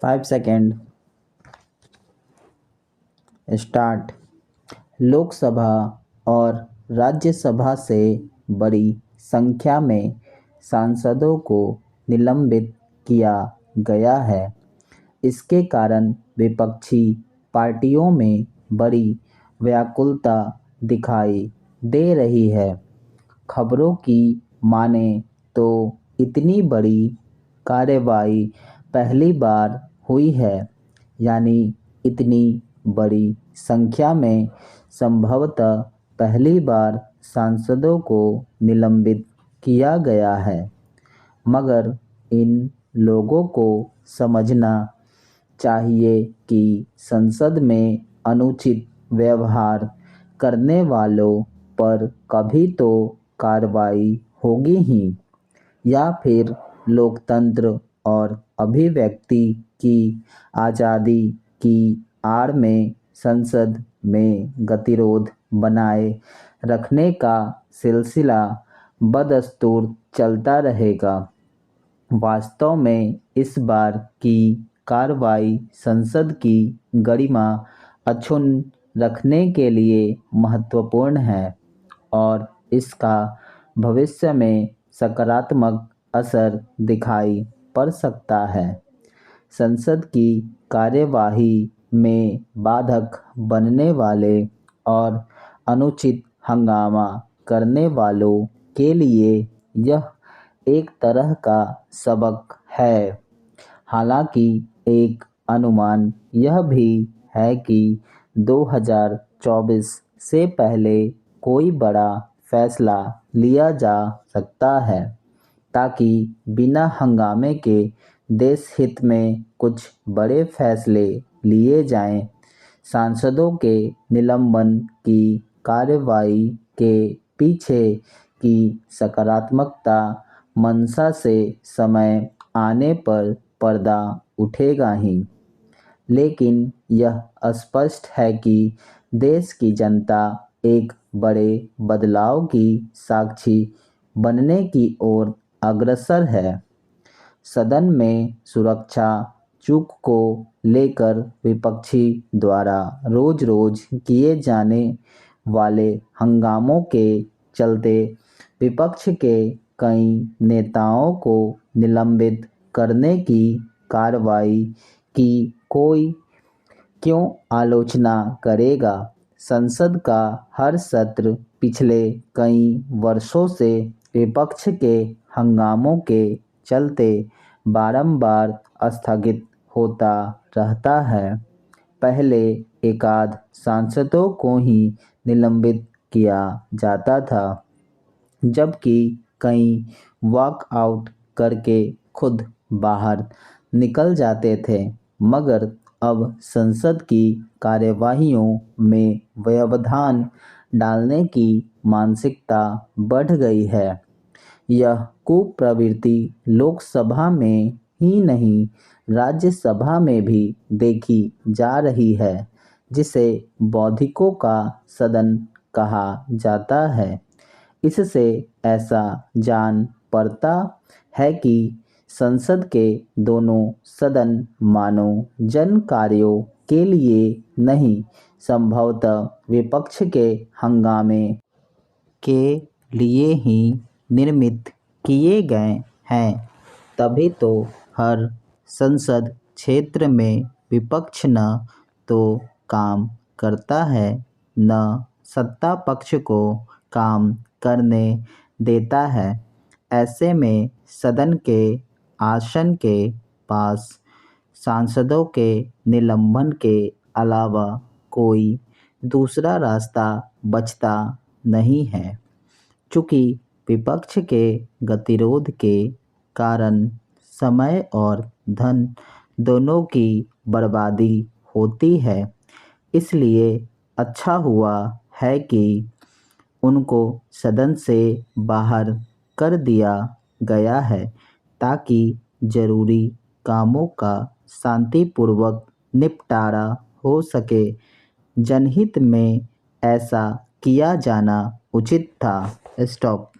5 second. Start. Lok Sabha और राज्यसभा से बड़ी संख्या में सांसदों को निलंबित किया गया है। इसके कारण विपक्षी पार्टियों में बड़ी व्याकुलता दिखाई दे रही है। खबरों की माने तो इतनी बड़ी कार्रवाई पहली बार हुई है, यानी इतनी बड़ी संख्या में संभवतः पहली बार सांसदों को निलंबित किया गया है। मगर इन लोगों को समझना चाहिए कि संसद में अनुचित व्यवहार करने वालों पर कभी तो कार्रवाई होगी ही, या फिर लोकतंत्र और अभिव्यक्ति की आज़ादी की आड़ में संसद में गतिरोध बनाए रखने का सिलसिला बदस्तूर चलता रहेगा। वास्तव में इस बार की कार्रवाई संसद की गरिमा अक्षुण्ण रखने के लिए महत्वपूर्ण है और इसका भविष्य में सकारात्मक असर दिखाई पड़ सकता है। संसद की कार्यवाही में बाधक बनने वाले और अनुचित हंगामा करने वालों के लिए यह एक तरह का सबक है। हालांकि एक अनुमान यह भी है कि 2024 से पहले कोई बड़ा फैसला लिया जा सकता है, ताकि बिना हंगामे के देश हित में कुछ बड़े फैसले लिए जाएं। सांसदों के निलंबन की कार्रवाई के पीछे की सकारात्मकता मंशा से समय आने पर पर्दा उठेगा ही, लेकिन यह स्पष्ट है कि देश की जनता एक बड़े बदलाव की साक्षी बनने की ओर अग्रसर है। सदन में सुरक्षा चूक को लेकर विपक्षी द्वारा रोज-रोज किए जाने वाले हंगामों के चलते विपक्ष के कई नेताओं को निलंबित करने की कार्रवाई की कोई क्यों आलोचना करेगा। संसद का हर सत्र पिछले कई वर्षों से विपक्ष के हंगामों के चलते बारंबार स्थगित होता रहता है। पहले एकाध सांसदों को ही निलंबित किया जाता था, जबकि कई वॉकआउट करके खुद बाहर निकल जाते थे। मगर अब संसद की कार्यवाहियों में व्यवधान डालने की मानसिकता बढ़ गई है। यह कुप्रवृत्ति लोकसभा में ही नहीं, राज्यसभा में भी देखी जा रही है, जिसे बौद्धिकों का सदन कहा जाता है। इससे ऐसा जान पड़ता है कि संसद के दोनों सदन मानव जन कार्यों के लिए नहीं, संभवतः विपक्ष के हंगामे के लिए ही निर्मित किए गए हैं। तभी तो हर संसद क्षेत्र में विपक्ष न तो काम करता है, न सत्ता पक्ष को काम करने देता है। ऐसे में सदन के आसन के पास सांसदों के निलंबन के अलावा कोई दूसरा रास्ता बचता नहीं है। चूँकि विपक्ष के गतिरोध के कारण समय और धन दोनों की बर्बादी होती है, इसलिए अच्छा हुआ है कि उनको सदन से बाहर कर दिया गया है, ताकि जरूरी कामों का शांतिपूर्वक निपटारा हो सके। जनहित में ऐसा किया जाना उचित था। स्टॉप।